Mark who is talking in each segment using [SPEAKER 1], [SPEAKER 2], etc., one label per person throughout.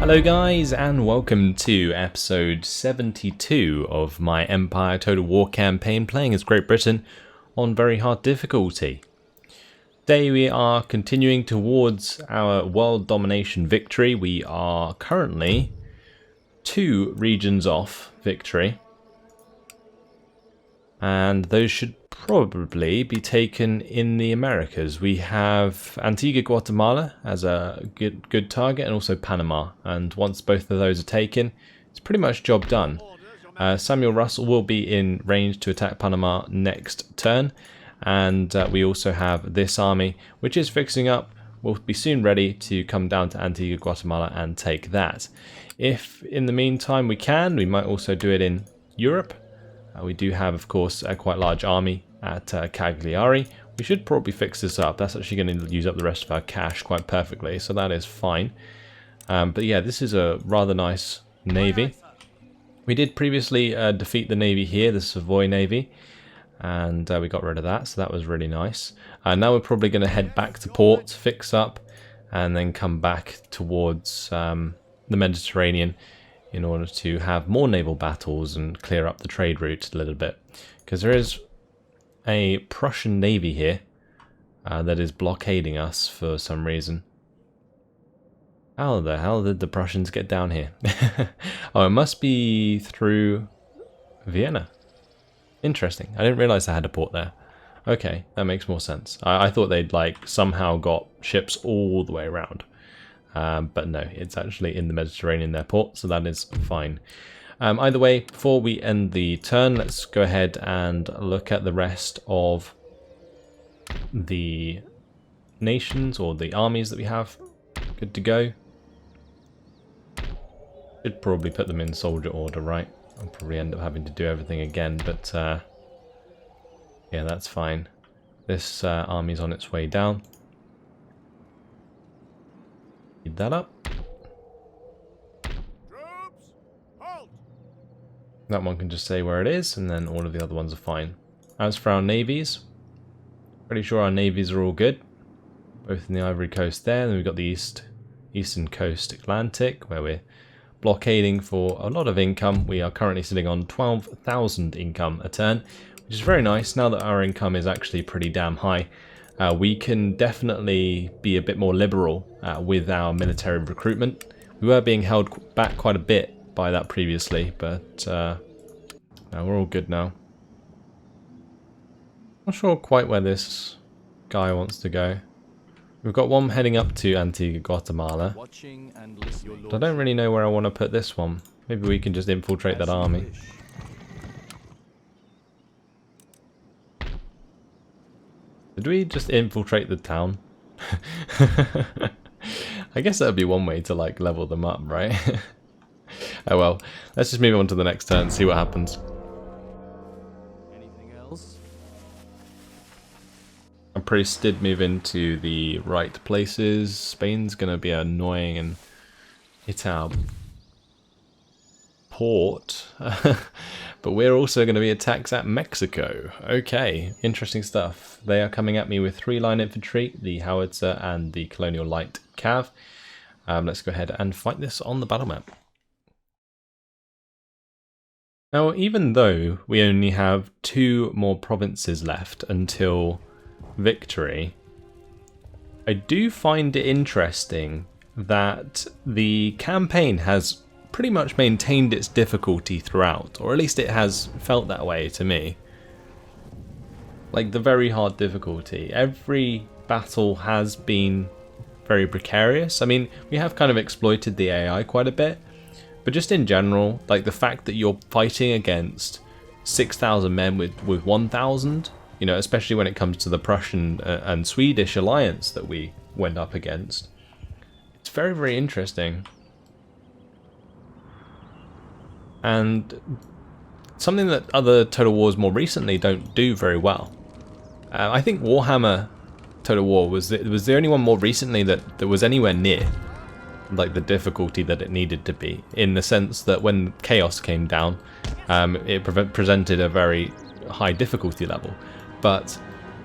[SPEAKER 1] Hello guys, and welcome to episode 72 of my Empire Total War campaign playing as Great Britain on very hard difficulty. Today we are continuing towards our world domination victory. We are currently 2 regions off victory, and those should probably be taken in the Americas. We have Antigua, Guatemala as a good target, and also Panama. And once both of those are taken, it's pretty much job done. Samuel Russell will be in range to attack Panama next turn, and we also have this army, which is fixing up. Will be soon ready to come down to Antigua, Guatemala and take that. If in the meantime we can, we might also do it in Europe. We do have, of course, a quite large army at Cagliari. We should probably fix this up. That's actually going to use up the rest of our cash quite perfectly, so that is fine. But yeah, this is a rather nice navy. We did previously defeat the navy here, the Savoy Navy, and we got rid of that, so that was really nice. Now we're probably going to head back to port, fix up, and then come back towards the Mediterranean in order to have more naval battles and clear up the trade route a little bit. Because there is a Prussian navy here that is blockading us for some reason. How the hell did the Prussians get down here? Oh, it must be through Vienna. Interesting. I didn't realize they had a port there. Okay, that makes more sense. I thought they'd like somehow got ships all the way around. But no, it's actually in the Mediterranean, their port, so that is fine. Either way, before we end the turn, let's go ahead and look at the rest of the nations, or the armies that we have. Good to go. Should probably put them in soldier order, right? I'll probably end up having to do everything again, but yeah, that's fine. This army's on its way down. Speed that up.
[SPEAKER 2] Troops, halt!
[SPEAKER 1] That one can just say where it is, and then all of the other ones are fine. As for our navies, pretty sure our navies are all good. Both in the Ivory Coast there, and then we've got the Eastern Coast Atlantic, where we're blockading for a lot of income. We are currently sitting on 12,000 income a turn, which is very nice. Now that our income is actually pretty damn high, we can definitely be a bit more liberal with our military recruitment. We were being held back quite a bit by that previously, but no, we're all good now. Not sure quite where this guy wants to go. We've got one heading up to Antigua, Guatemala. But I don't really know where I want to put this one. Maybe we can just infiltrate that army. Did we just infiltrate the town? I guess that would be one way to like level them up, right? Oh well, let's just move on to the next turn and see what happens.
[SPEAKER 2] Anything else?
[SPEAKER 1] Our priest did move into the right places. Spain's going to be annoying and hit our port. But we're also going to be attacked at Mexico. Okay, interesting stuff. They are coming at me with 3-line infantry, the howitzer and the colonial light cav. Let's go ahead and fight this on the battle map. Now, even though we only have 2 more provinces left until victory, I do find it interesting that the campaign has pretty much maintained its difficulty throughout, or at least it has felt that way to me. Like the very hard difficulty. Every battle has been very precarious. I mean, we have kind of exploited the AI quite a bit, but just in general, like the fact that you're fighting against 6,000 men with 1,000, you know, especially when it comes to the Prussian and Swedish alliance that we went up against. It's very, very interesting. And something that other Total Wars more recently don't do very well. I think Warhammer Total War was the only one more recently that was anywhere near like the difficulty that it needed to be, in the sense that when Chaos came down, it presented a very high difficulty level. But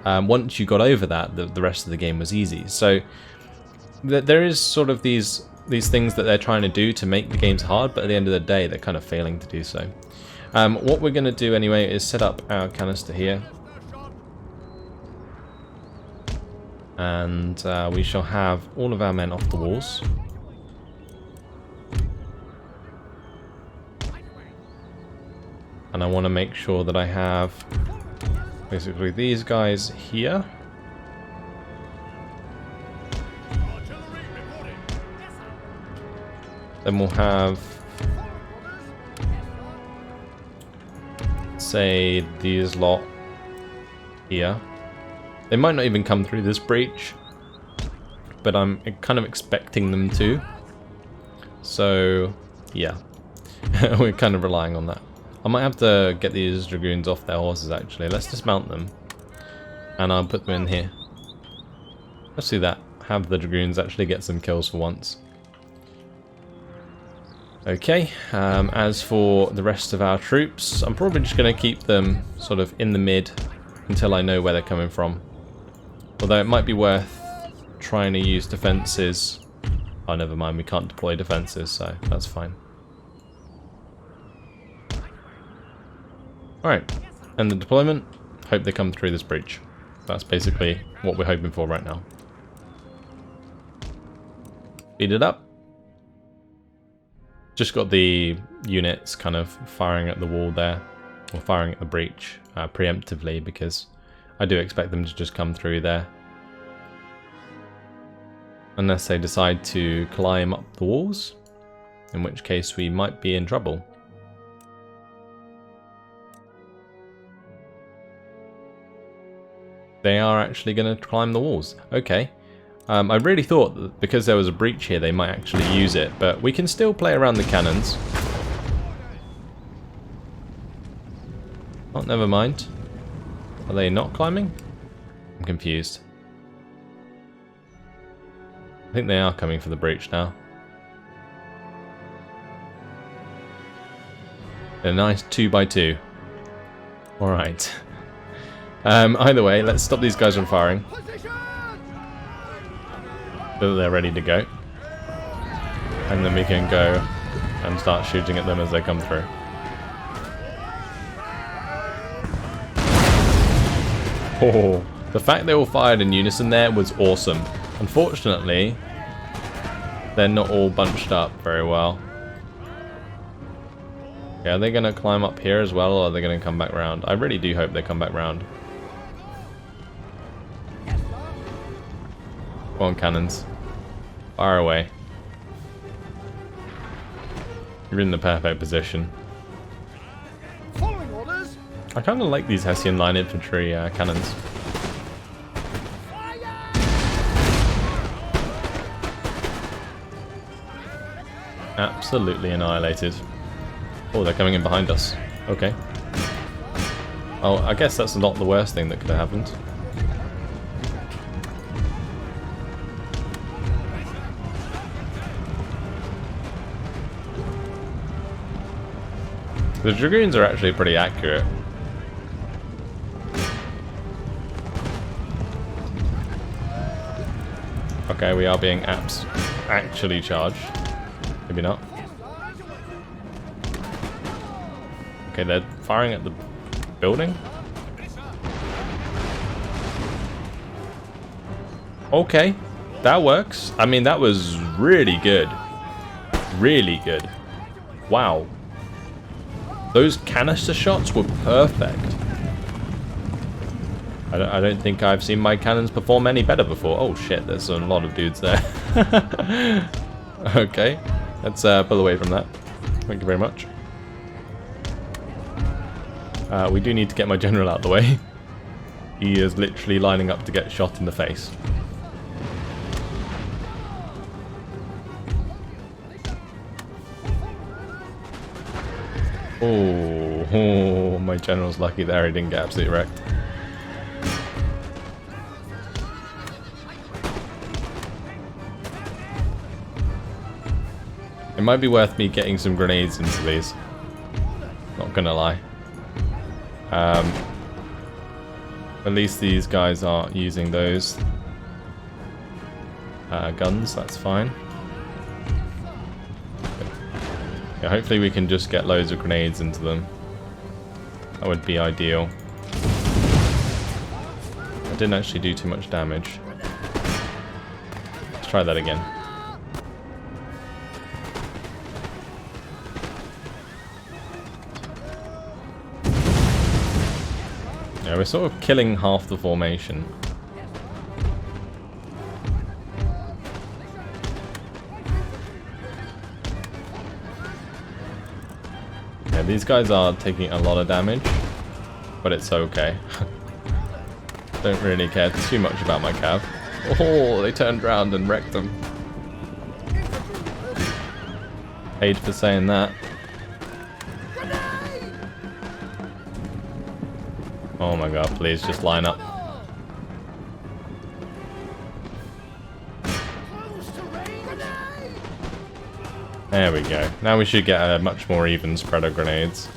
[SPEAKER 1] once you got over that, the rest of the game was easy. So there is sort of these these things that they're trying to do to make the games hard, but at the end of the day, they're kind of failing to do so. What we're going to do anyway is set up our canister here. And we shall have all of our men off the walls. And I want to make sure that I have basically these guys here. Then we'll have, say, these lot here. They might not even come through this breach, but I'm kind of expecting them to. So, yeah, we're kind of relying on that. I might have to get these dragoons off their horses, actually. Let's dismount them, and I'll put them in here. Let's do that. Have the dragoons actually get some kills for once. Okay, as for the rest of our troops, I'm probably just going to keep them sort of in the mid until I know where they're coming from. Although it might be worth trying to use defences. Oh, never mind, we can't deploy defences, so that's fine. Alright, and the deployment, hope they come through this breach. That's basically what we're hoping for right now. Speed it up. Just got the units kind of firing at the wall there, or firing at the breach preemptively, because I do expect them to just come through there. Unless they decide to climb up the walls, in which case we might be in trouble. They are actually going to climb the walls. Okay. I really thought that because there was a breach here they might actually use it, but we can still play around the cannons. Oh, never mind. Are they not climbing? I'm confused. I think they are coming for the breach now. A nice 2x2. Alright. Either way, let's stop these guys from firing. So they're ready to go. And then we can go and start shooting at them as they come through. Oh, the fact they all fired in unison there was awesome. Unfortunately, they're not all bunched up very well. Yeah, are they going to climb up here as well, or are they going to come back round? I really do hope they come back round. Come on, cannons. Fire away. You're in the perfect position.
[SPEAKER 2] Following orders.
[SPEAKER 1] I kind of like these Hessian line infantry cannons. Absolutely annihilated. Oh, they're coming in behind us. Okay. Oh, I guess that's not the worst thing that could have happened. The dragoons are actually pretty accurate. Okay, we are being actually charged. Maybe not. Okay, they're firing at the building. Okay, that works. I mean, that was really good. Really good. Wow. Those canister shots were perfect. I don't think I've seen my cannons perform any better before. Oh shit, there's a lot of dudes there. Okay, let's pull away from that. Thank you very much. We do need to get my general out of the way. He is literally lining up to get shot in the face. Oh, my general's lucky there, he didn't get absolutely wrecked. It might be worth me getting some grenades into these. Not gonna lie. At least these guys aren't using those guns, that's fine. Yeah, hopefully we can just get loads of grenades into them. That would be ideal. I didn't actually do too much damage. Let's try that again. Yeah, we're sort of killing half the formation. Yeah, these guys are taking a lot of damage, but it's okay. Don't really care too much about my cav. Oh, they turned around and wrecked them. Paid for saying that. Oh my god, please just line up. There we go. Now we should get a much more even spread of grenades.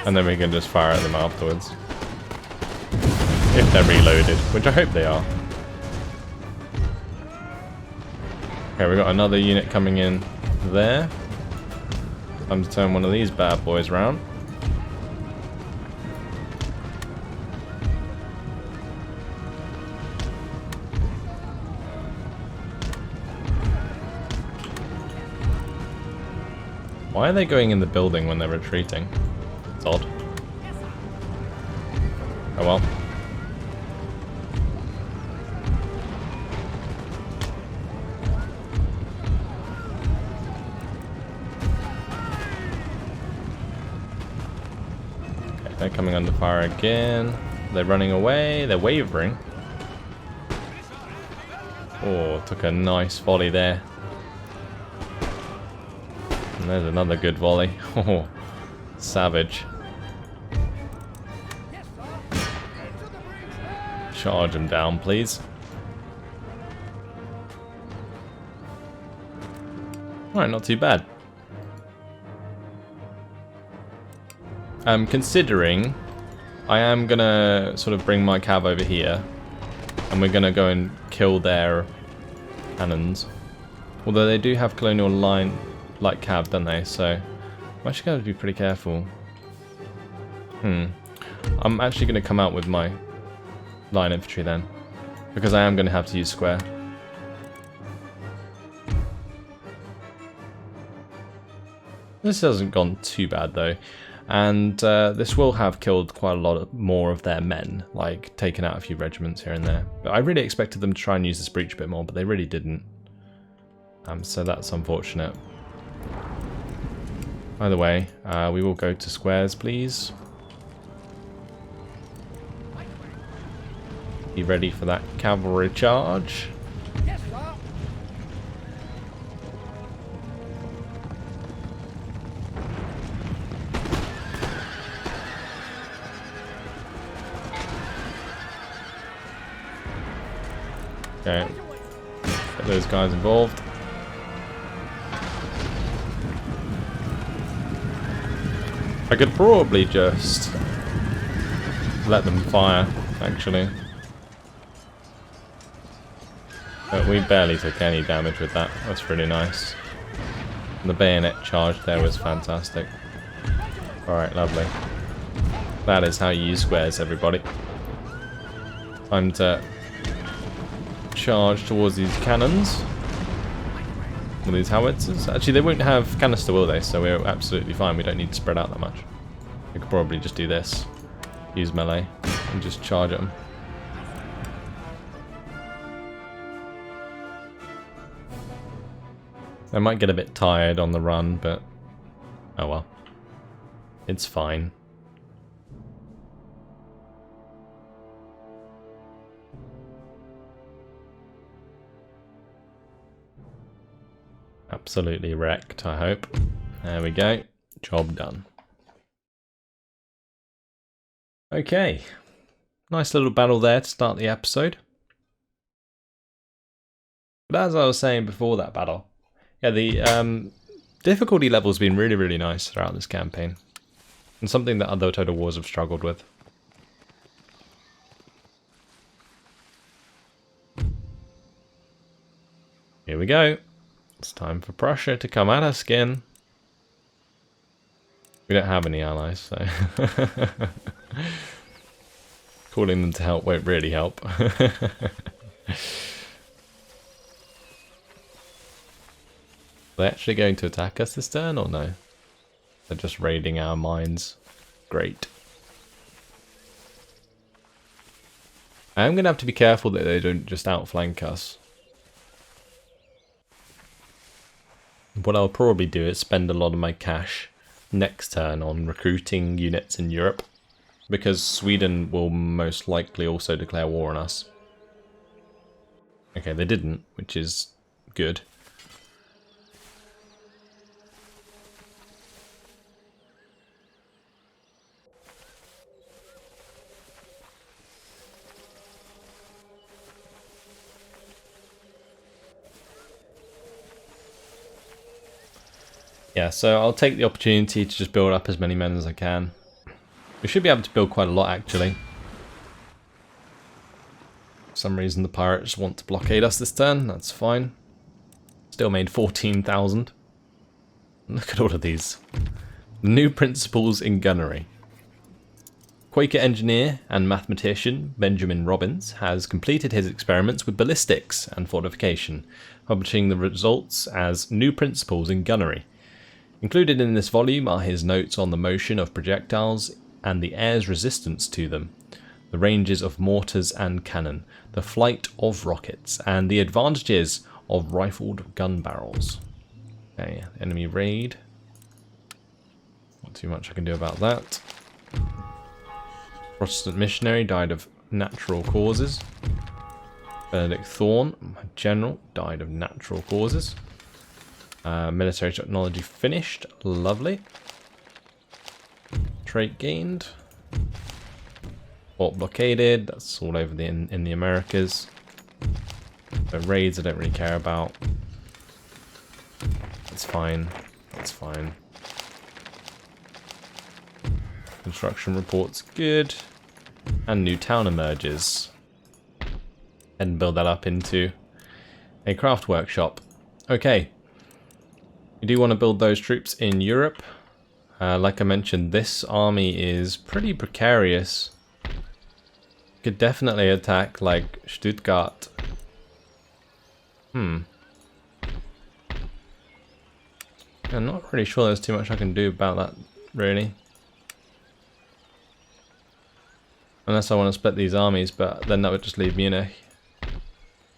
[SPEAKER 1] And then we can just fire at them afterwards. If they're reloaded, which I hope they are. Okay, we've got another unit coming in there. Time to turn one of these bad boys around. Why are they going in the building when they're retreating? It's odd. Oh well. Okay, they're coming under fire again. They're running away. They're wavering. Oh, took a nice volley there. And there's another good volley. Oh, savage. Charge him down, please. Alright, not too bad. Considering I am gonna sort of bring my cav over here, and we're gonna go and kill their cannons. Although they do have colonial line like cav, don't they? So I'm actually going to be pretty careful. I'm actually going to come out with my line infantry then, because I am going to have to use square. This hasn't gone too bad though, and this will have killed quite a lot more of their men, like taken out a few regiments here and there. But I really expected them to try and use this breach a bit more, but they really didn't. So that's unfortunate. Either way, we will go to squares, please. Be ready for that cavalry charge.
[SPEAKER 2] Yes, sir.
[SPEAKER 1] Okay, get those guys involved. I could probably just let them fire, actually. But we barely took any damage with that. That's really nice. And the bayonet charge there was fantastic. Alright, lovely. That is how you use squares, everybody. Time to charge towards these cannons. With these howitzers. Actually, they won't have canister, will they? So we're absolutely fine. We don't need to spread out that much. We could probably just do this. Use melee. And just charge at them. They might get a bit tired on the run, but... oh well. It's fine. Absolutely wrecked, I hope. There we go. Job done. Okay. Nice little battle there to start the episode. But as I was saying before that battle, yeah, the difficulty level's been really, really nice throughout this campaign. And something that other Total Wars have struggled with. Here we go. It's time for Prussia to come at us again. We don't have any allies, so calling them to help won't really help. Are they actually going to attack us this turn or no? They're just raiding our mines. Great. I am going to have to be careful that they don't just outflank us. What I'll probably do is spend a lot of my cash next turn on recruiting units in Europe, because Sweden will most likely also declare war on us. Okay, they didn't, which is good. Yeah, so I'll take the opportunity to just build up as many men as I can. We should be able to build quite a lot, actually. For some reason the pirates want to blockade us this turn, that's fine. Still made 14,000. Look at all of these. New principles in gunnery. Quaker engineer and mathematician Benjamin Robbins has completed his experiments with ballistics and fortification, publishing the results as New Principles in Gunnery. Included in this volume are his notes on the motion of projectiles and the air's resistance to them, the ranges of mortars and cannon, the flight of rockets, and the advantages of rifled gun barrels. Okay, enemy raid. Not too much I can do about that. Protestant missionary died of natural causes. Benedict Thorne, general, died of natural causes. Military technology finished. Lovely. Trait gained. Port blockaded. That's all over in the Americas. The raids I don't really care about. That's fine. That's fine. Construction reports good. And new town emerges. And build that up into a craft workshop. Okay. We do want to build those troops in Europe. Like I mentioned, this army is pretty precarious. Could definitely attack like Stuttgart. I'm not really sure there's too much I can do about that, really. Unless I want to split these armies, but then that would just leave Munich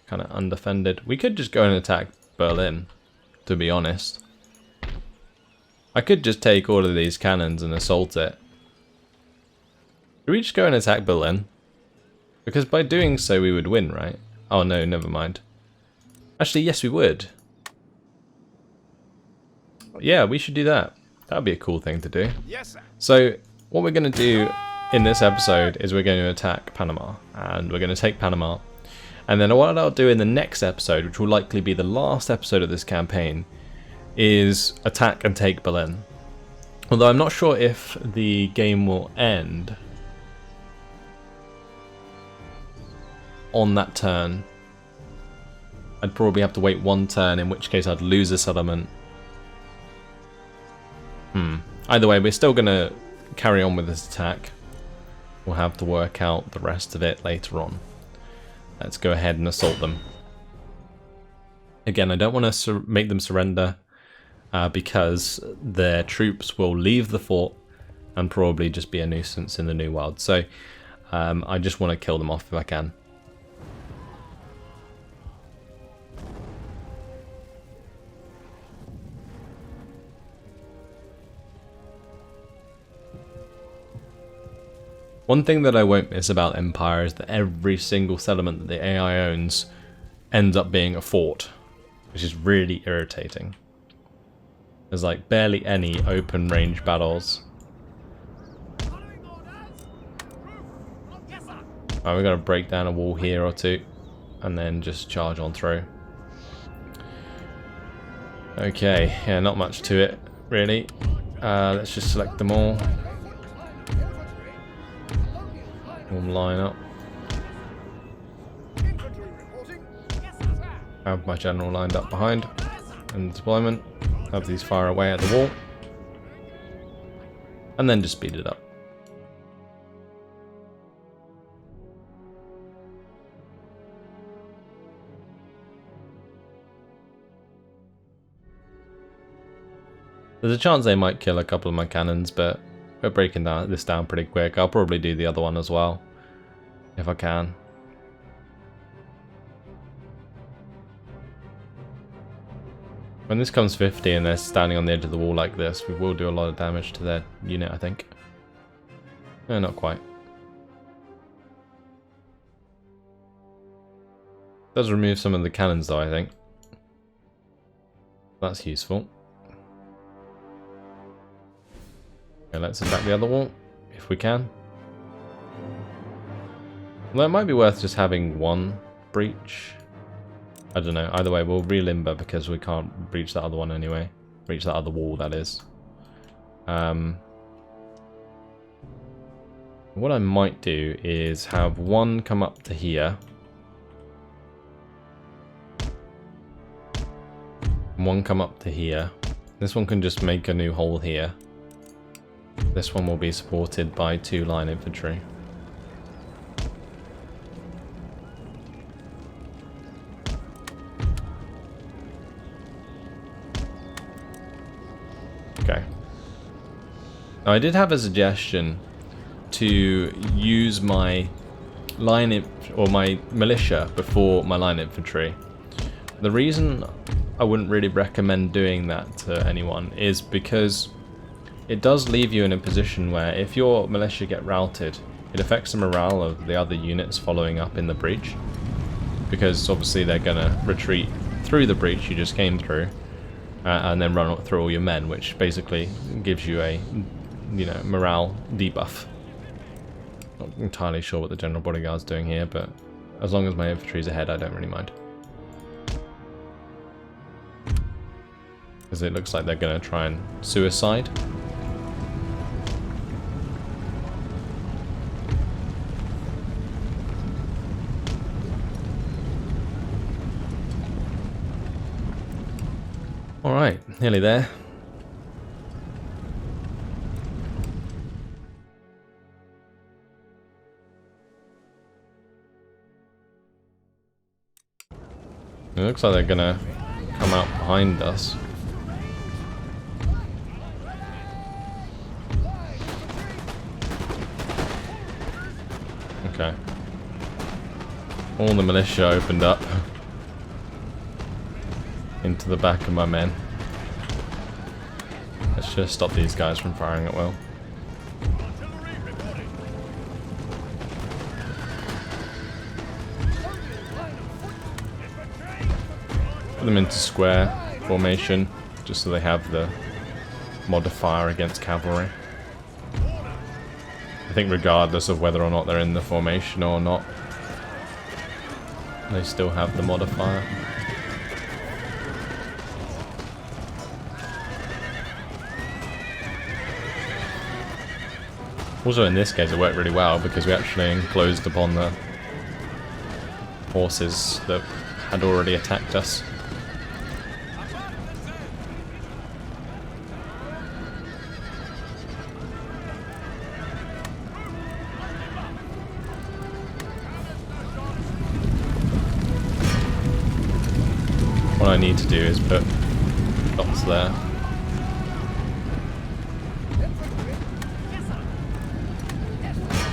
[SPEAKER 1] kind of undefended. We could just go and attack Berlin, to be honest. I could just take all of these cannons and assault it. Should we just go and attack Berlin? Because by doing so we would win, right? Oh no, never mind. Actually, yes we would. Yeah, we should do that. That would be a cool thing to do.
[SPEAKER 2] Yes, sir.
[SPEAKER 1] So, what we're going to do in this episode is we're going to attack Panama. And we're going to take Panama. And then what I'll do in the next episode, which will likely be the last episode of this campaign, is attack and take Berlin. Although I'm not sure if the game will end on that turn. I'd probably have to wait one turn, in which case I'd lose a settlement. Either way, we're still going to carry on with this attack. We'll have to work out the rest of it later on. Let's go ahead and assault them. Again, I don't want to make them surrender. Because their troops will leave the fort and probably just be a nuisance in the New World. So I just want to kill them off if I can. One thing that I won't miss about Empire is that every single settlement that the AI owns ends up being a fort, which is really irritating. There's like barely any open range battles. Alright, we've got to break down a wall here or two and then just charge on through. Okay, yeah, not much to it really. Let's just select them all. All line up. Have my general lined up behind and deployment. Have these fire away at the wall. and then just speed it up. There's a chance they might kill a couple of my cannons, but we're breaking this down pretty quick. I'll probably do the other one as well, if I can. When this comes 50 and they're standing on the edge of the wall like this, we will do a lot of damage to their unit, I think. No, not quite. Does remove some of the cannons though, I think. That's useful. Okay, let's attack the other wall, if we can. Although it might be worth just having one breach. I don't know, either way, we'll re-limber because we can't breach that other one anyway. Breach that other wall, that is. What I might do is have one come up to here. And one come up to here. This one can just make a new hole here. This one will be supported by 2 line infantry. Okay. Now I did have a suggestion to use my my militia before my line infantry. The reason I wouldn't really recommend doing that to anyone is because it does leave you in a position where if your militia get routed, it affects the morale of the other units following up in the breach. Because obviously they're going to retreat through the breach you just came through, and then run through all your men, which basically gives you a, morale debuff. Not entirely sure what the general bodyguard's doing here, but as long as my infantry's ahead, I don't really mind. Because it looks like they're going to try and suicide. Alright, nearly there. It looks like they're gonna come out behind us. Okay. All the militia opened up into the back of my men. Let's just stop these guys from firing at will. Put them into square formation, just so they have the modifier against cavalry. I think regardless of whether or not they're in the formation or not, they still have the modifier. Also in this case it worked really well because we actually enclosed upon the horses that had already attacked us. What I need to do is put dots there.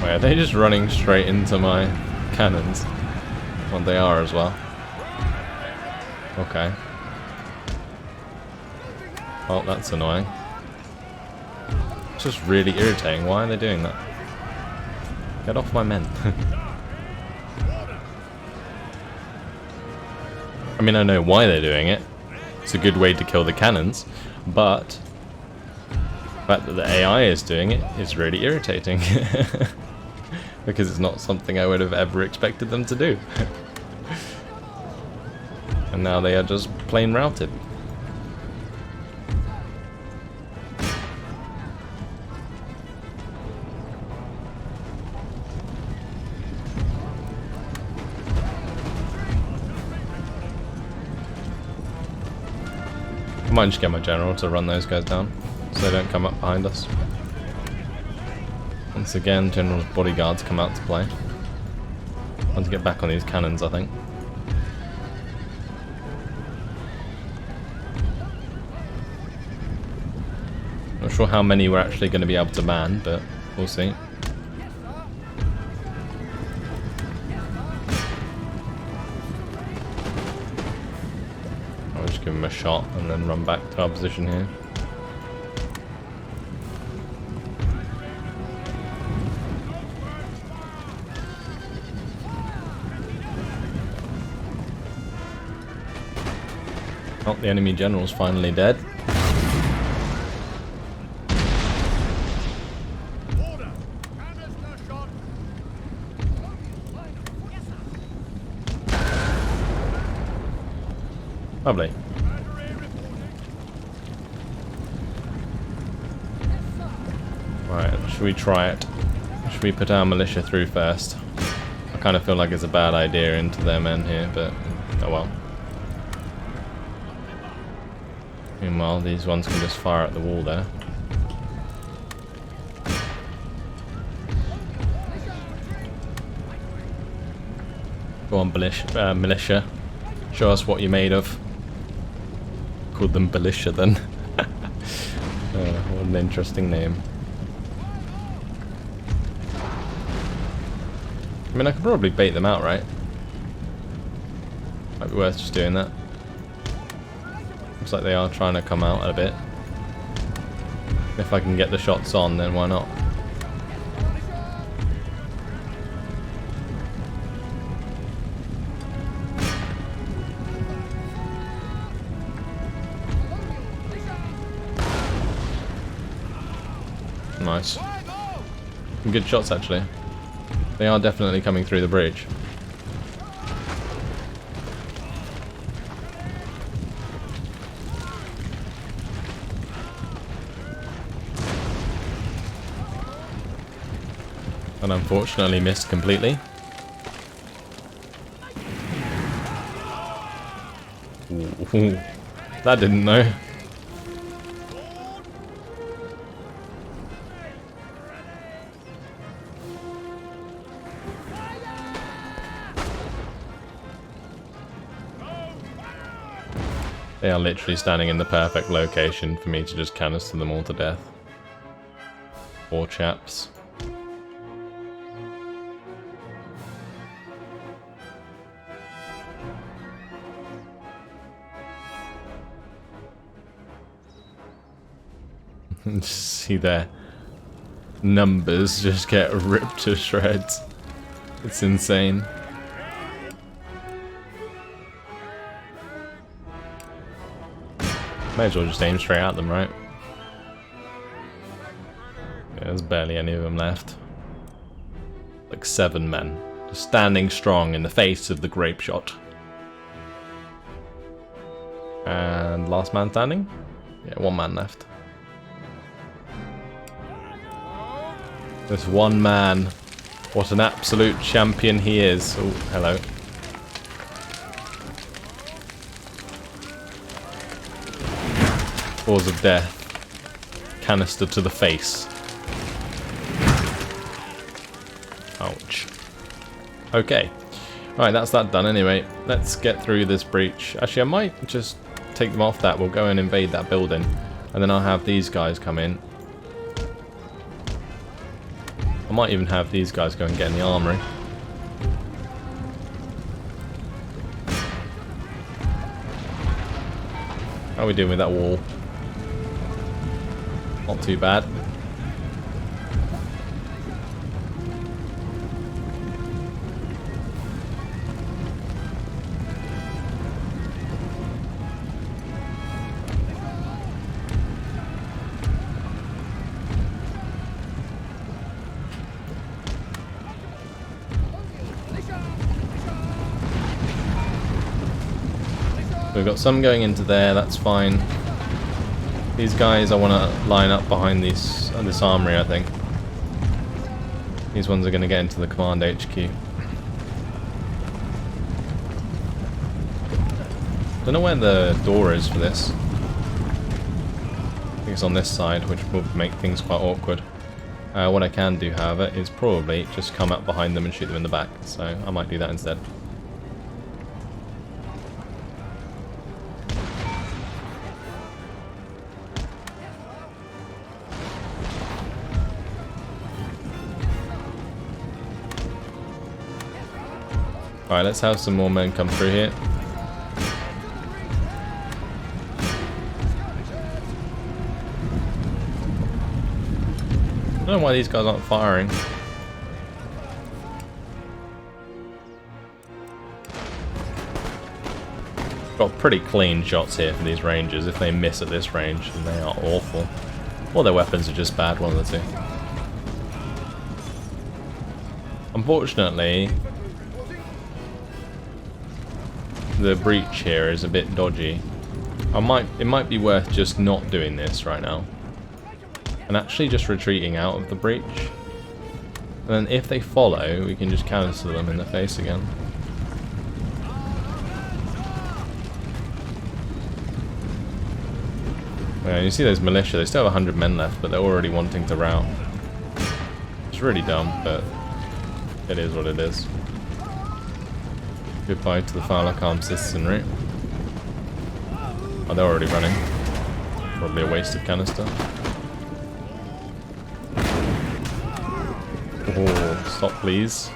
[SPEAKER 1] Wait, are they just running straight into my cannons? Well, they are as well. Okay. Well, that's annoying. It's just really irritating. Why are they doing that? Get off my men. I mean, I know why they're doing it. It's a good way to kill the cannons, but the fact that the AI is doing it is really irritating. Because it's not something I would have ever expected them to do. And now they are just plain routed. I might just get my general to run those guys down, so they don't come up behind us. Once again, General's bodyguards come out to play. Time to get back on these cannons, I think. Not sure how many we're actually going to be able to man, but we'll see. I'll just give him a shot and then run back to our position here. Oh, the enemy general's finally dead.
[SPEAKER 2] Order! Canister shot!
[SPEAKER 1] Lovely.
[SPEAKER 2] Battery reporting.
[SPEAKER 1] Right, should we try it? Should we put our militia through first? I kind of feel like it's a bad idea into their men here, but oh well. Meanwhile, these ones can just fire at the wall there. Go on, militia. Show us what you're made of. Called them militia then. What an interesting name. I mean, I could probably bait them out, right? Might be worth just doing that. Looks like they are trying to come out a bit. If I can get the shots on, then why not? Nice. Some good shots, actually. They are definitely coming through the bridge. And unfortunately missed completely. Ooh, that didn't know. They are literally standing in the perfect location for me to just canister them all to death. Poor chaps. See their numbers just get ripped to shreds. It's insane. May as well just aim straight at them, right? Yeah, there's barely any of them left. Like 7 men, just standing strong in the face of the grape shot. And last man standing? Yeah, 1 man left. This one man. What an absolute champion he is. Oh, hello. Cause of death. Canister to the face. Ouch. Okay. Right, that's that done anyway. Let's get through this breach. Actually, I might just take them off that. We'll go and invade that building. And then I'll have these guys come in. I might even have these guys go and get in the armory. How are we doing with that wall? Not too bad. We've got some going into there, that's fine. These guys I want to line up behind this armory, I think. These ones are going to get into the command HQ. Don't know where the door is for this. I think it's on this side, which will make things quite awkward. What I can do, however, is probably just come up behind them and shoot them in the back. So I might do that instead. Alright, let's have some more men come through here. I don't know why these guys aren't firing. Got pretty clean shots here for these rangers. If they miss at this range, then they are awful. Or their weapons are just bad, one of the two. Unfortunately, the breach here is a bit dodgy. It might be worth just not doing this right now. And actually just retreating out of the breach. And then if they follow, we can just cancel them in the face again. Yeah, you see those militia, they still have 100 men left, but they're already wanting to rout. It's really dumb, but it is what it is. Goodbye to the Vulcan citizenry. Oh, they're already running. Probably a waste of canister. Oh, stop please.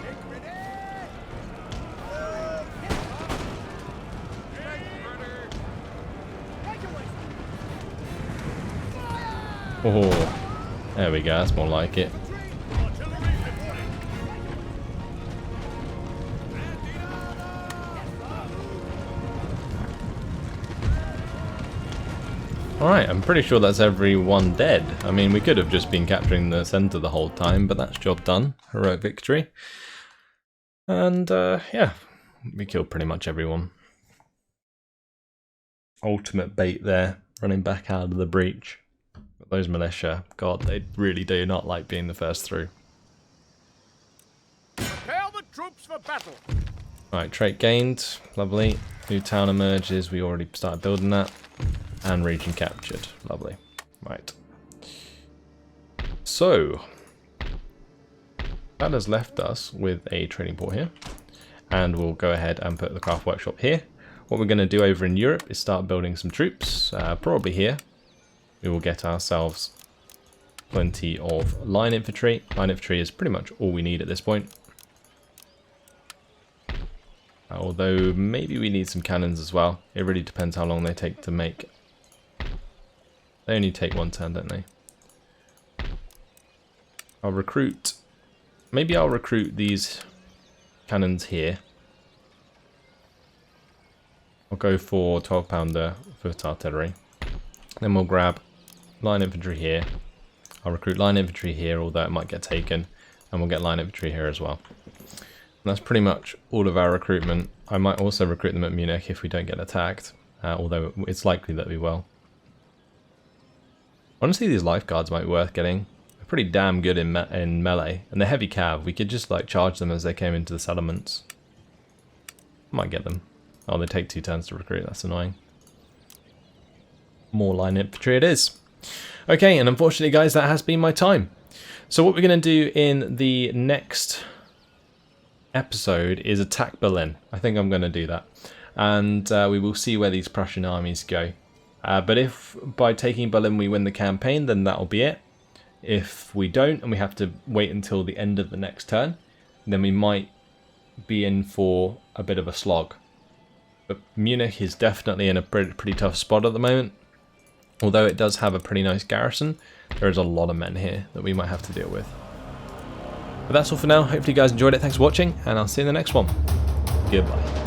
[SPEAKER 1] Oh, there we go, that's more like it. Alright, I'm pretty sure that's everyone dead. I mean, we could have just been capturing the center the whole time, but that's job done. Heroic victory. And, yeah, we killed pretty much everyone. Ultimate bait there, running back out of the breach. But those militia, God, they really do not like being the first through.
[SPEAKER 2] Prepare the troops for battle.
[SPEAKER 1] Alright, trait gained. Lovely. New town emerges. We already started building that. And region captured. Lovely. Right. So, that has left us with a trading port here. And we'll go ahead and put the craft workshop here. What we're going to do over in Europe is start building some troops. Probably here. We will get ourselves plenty of line infantry. Line infantry is pretty much all we need at this point. Although maybe we need some cannons as well. It really depends how long they take to make. They only take one turn, don't they? I'll recruit. Maybe I'll recruit these cannons here. I'll go for 12-pounder foot artillery. Then we'll grab line infantry here. I'll recruit line infantry here, although it might get taken. And we'll get line infantry here as well. And that's pretty much all of our recruitment. I might also recruit them at Munich if we don't get attacked. Although it's likely that we will. Honestly, these lifeguards might be worth getting. They're pretty damn good in melee. And they're heavy cav. We could just like charge them as they came into the settlements. Might get them. Oh, they take 2 turns to recruit. That's annoying. More line infantry it is. Okay, and unfortunately, guys, that has been my time. So what we're going to do in the next episode is attack Berlin. I think I'm going to do that. And we will see where these Prussian armies go. But if by taking Berlin we win the campaign, then that'll be it. If we don't, and we have to wait until the end of the next turn, then we might be in for a bit of a slog. But Munich is definitely in a pretty tough spot at the moment. Although it does have a pretty nice garrison, there is a lot of men here that we might have to deal with. But that's all for now. Hopefully you guys enjoyed it. Thanks for watching, and I'll see you in the next one. Goodbye.